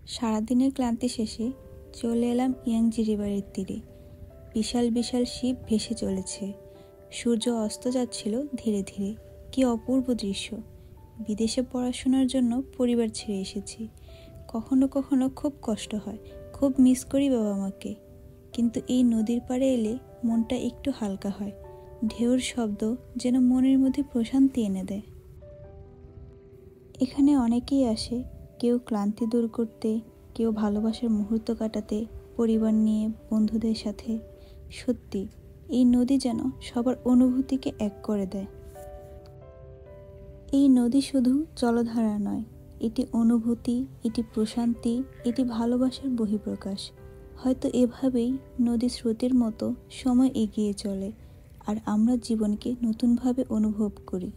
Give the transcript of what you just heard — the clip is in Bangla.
সারাদিনের ক্লান্তি শেষে চলে এলাম ইয়াংজি রিভারের তীরে। বিশাল বিশাল শিপ ভেসে চলেছে, সূর্য অস্ত যাচ্ছিল ধীরে ধীরে। কি অপূর্ব দৃশ্য! বিদেশে পড়াশোনার জন্য পরিবার ছেড়ে এসেছি। কখনো কখনো খুব কষ্ট হয়, খুব মিস করি বাবা মাকে। কিন্তু এই নদীর পাড়ে এলে মনটা একটু হালকা হয়। ঢেউর শব্দ যেন মনের মধ্যে প্রশান্তি এনে দেয়। এখানে অনেকেই আসে, কেউ ক্লান্তি দূর করতে, কেউ ভালোবাসার মুহূর্ত কাটাতে, পরিবার নিয়ে, বন্ধুদের সাথে। সত্যি, এই নদী যেন সবার অনুভূতিকে এক করে দেয়। এই নদী শুধু জলধারা নয়, এটি অনুভূতি, এটি প্রশান্তি, এটি ভালোবাসার বহিঃপ্রকাশ। হয়তো এভাবেই নদী স্রোতের মতো সময় এগিয়ে চলে, আর আমরা জীবনকে নতুনভাবে অনুভব করি।